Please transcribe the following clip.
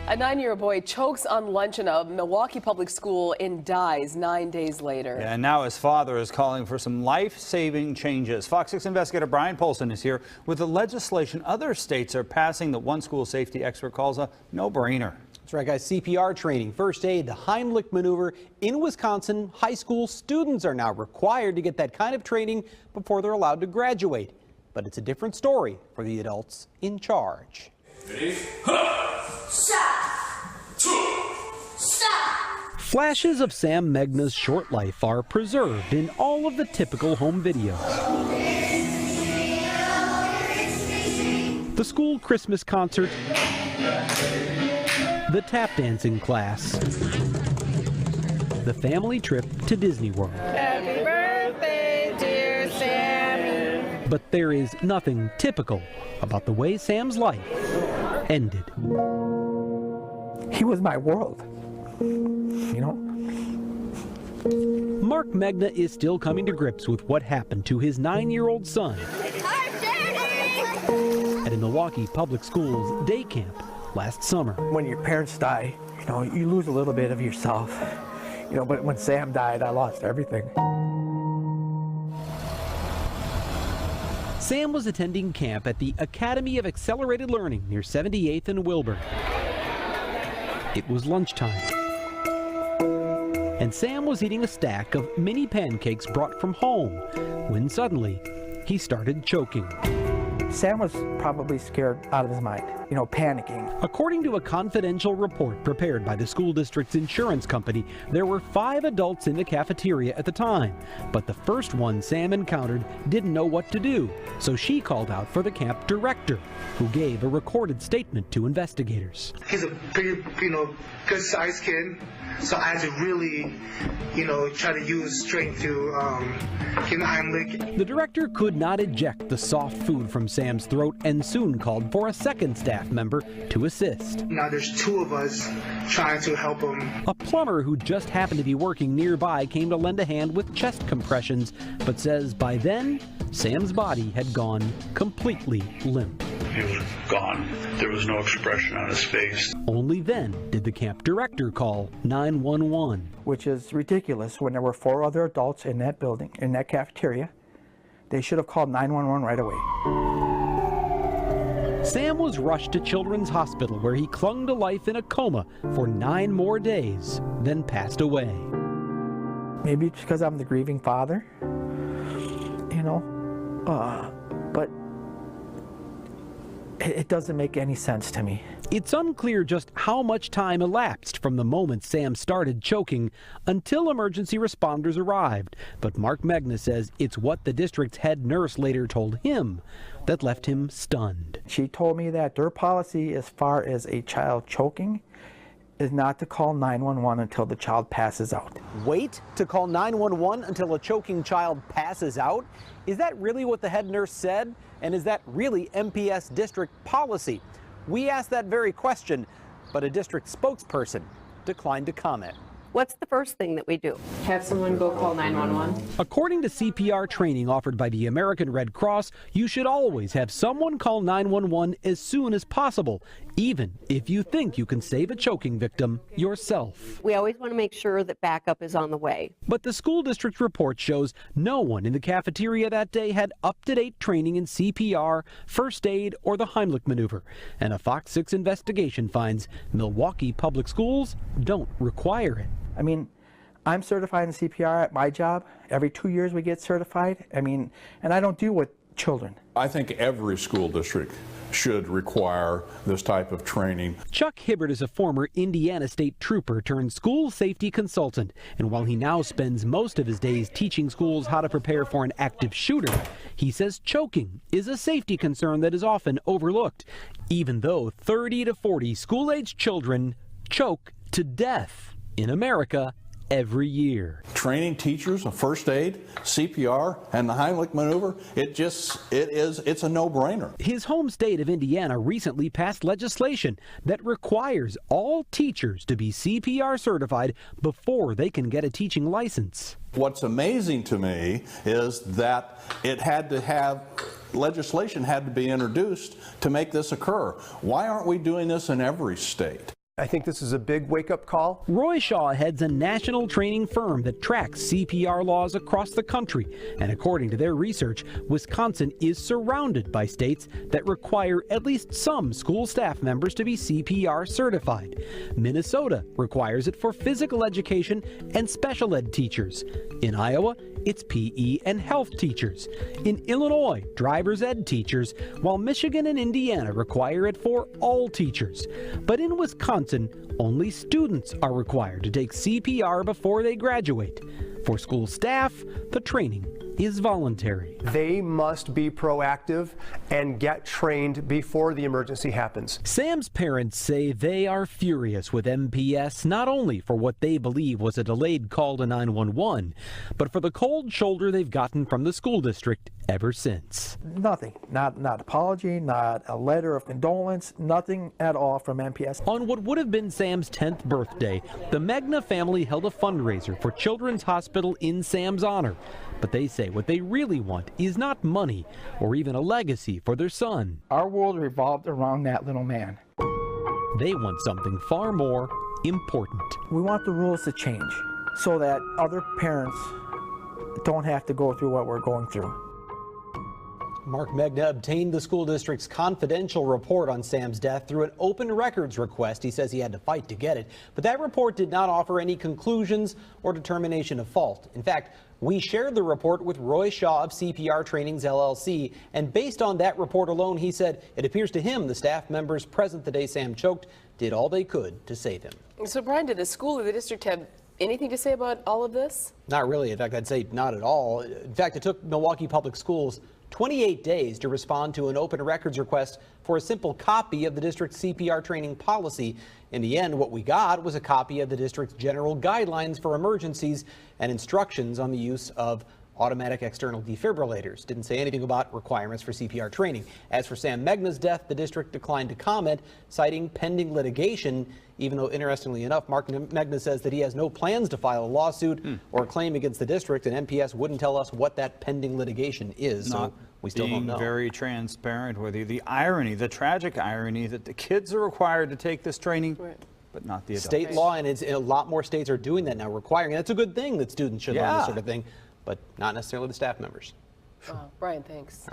A 9-year-old boy chokes on lunch in a Milwaukee public school and dies 9 days later. Yeah, and now his father is calling for some life-saving changes. Fox 6 investigator Brian Polson is here with the legislation other states are passing that one school safety expert calls a no-brainer. That's right, guys. CPR training, first aid, the Heimlich maneuver. In Wisconsin, high school students are now required to get that kind of training before they're allowed to graduate. But it's a different story for the adults in charge. Ready? Stop! Stop! Flashes of Sam Megna's short life are preserved in all of the typical home videos. The school Christmas concert, the tap dancing class, the family trip to Disney World. Happy birthday, dear Sammy. But there is nothing typical about the way Sam's life ended. He was my world, you know. Mark Megna is still coming to grips with what happened to his 9-year-old son at a Milwaukee Public Schools day camp last summer. When your parents die, you know, you lose a little bit of yourself, you know, but when Sam died, I lost everything. Sam was attending camp at the Academy of Accelerated Learning near 78th and Wilbur. It was lunchtime, and Sam was eating a stack of mini pancakes brought from home when suddenly he started choking. Sam was probably scared out of his mind, you know, panicking. According to a confidential report prepared by the school district's insurance company, there were 5 adults in the cafeteria at the time. But the first one Sam encountered didn't know what to do, so she called out for the camp director, who gave a recorded statement to investigators. He's a pretty, good-sized kid, so I had to really, try to use strength to get the Heimlich. The director could not eject the soft food from Sam's throat and soon called for a second staff member to assist. Now there's 2 of us trying to help him. A plumber who just happened to be working nearby came to lend a hand with chest compressions, but says by then, Sam's body had gone completely limp. He was gone. There was no expression on his face. Only then did the camp director call 911. Which is ridiculous when there were 4 other adults in that building, in that cafeteria. They should have called 911 right away. Sam was rushed to Children's Hospital where he clung to life in a coma for 9 more days, then passed away. Maybe it's because I'm the grieving father, but it doesn't make any sense to me. It's unclear just how much time elapsed from the moment Sam started choking until emergency responders arrived. But Mark Megna says it's what the district's head nurse later told him that left him stunned. She told me that their policy as far as a child choking is not to call 911 until the child passes out. Wait to call 911 until a choking child passes out? Is that really what the head nurse said? And is that really MPS district policy? We asked that very question, but a district spokesperson declined to comment. What's the first thing that we do? Have someone go call 911. According to CPR training offered by the American Red Cross, you should always have someone call 911 as soon as possible, even if you think you can save a choking victim yourself. We always want to make sure that backup is on the way. But the school district report shows no one in the cafeteria that day had up-to-date training in CPR, first aid, or the Heimlich maneuver. And a Fox 6 investigation finds Milwaukee public schools don't require it. I mean, I'm certified in CPR at my job. Every 2 years we get certified. And I don't deal with children. I think every school district should require this type of training. Chuck Hibbert is a former Indiana State Trooper turned school safety consultant. And while he now spends most of his days teaching schools how to prepare for an active shooter, he says choking is a safety concern that is often overlooked, even though 30 to 40 school-aged children choke to death in America every year. Training teachers of first aid, CPR, and the Heimlich maneuver, it's a no-brainer. His home state of Indiana recently passed legislation that requires all teachers to be CPR certified before they can get a teaching license. What's amazing to me is that legislation had to be introduced to make this occur. Why aren't we doing this in every state? I think this is a big wake-up call. Roy Shaw heads a national training firm that tracks CPR laws across the country. And according to their research, Wisconsin is surrounded by states that require at least some school staff members to be CPR certified. Minnesota requires it for physical education and special ed teachers. In Iowa, it's PE and health teachers. In Illinois, driver's ed teachers, while Michigan and Indiana require it for all teachers. But in Wisconsin, only students are required to take CPR before they graduate. For school staff, the training is voluntary. They must be proactive and get trained before the emergency happens. Sam's parents say they are furious with MPS, not only for what they believe was a delayed call to 911, but for the cold shoulder they've gotten from the school district ever since. Nothing, not apology, not a letter of condolence, nothing at all from MPS. On what would have been Sam's 10th birthday, the Megna family held a fundraiser for Children's Hospital in Sam's honor. But they say what they really want is not money or even a legacy for their son. Our world revolved around that little man. They want something far more important. We want the rules to change so that other parents don't have to go through what we're going through. Mark Megna obtained the school district's confidential report on Sam's death through an open records request. He says he had to fight to get it, but that report did not offer any conclusions or determination of fault. In fact, we shared the report with Roy Shaw of CPR Trainings LLC, and based on that report alone, he said it appears to him the staff members present the day Sam choked did all they could to save him. So, Brian, did the school or the district have anything to say about all of this? Not really. In fact, I'd say not at all. In fact, it took Milwaukee Public Schools 28 days to respond to an open records request for a simple copy of the district's CPR training policy. In the end, what we got was a copy of the district's general guidelines for emergencies and instructions on the use of automatic external defibrillators. Didn't say anything about requirements for CPR training. As for Sam Megna's death, the district declined to comment, citing pending litigation, even though, interestingly enough, Mark Megna says that he has no plans to file a lawsuit or a claim against the district, and MPS wouldn't tell us what that pending litigation is, so we still don't know. Being very transparent with you. The irony, the tragic irony that the kids are required to take this training, but not the adults. State law, and a lot more states are doing that now, requiring, and it's a good thing that students should learn this sort of thing, but not necessarily the staff members. Brian, thanks.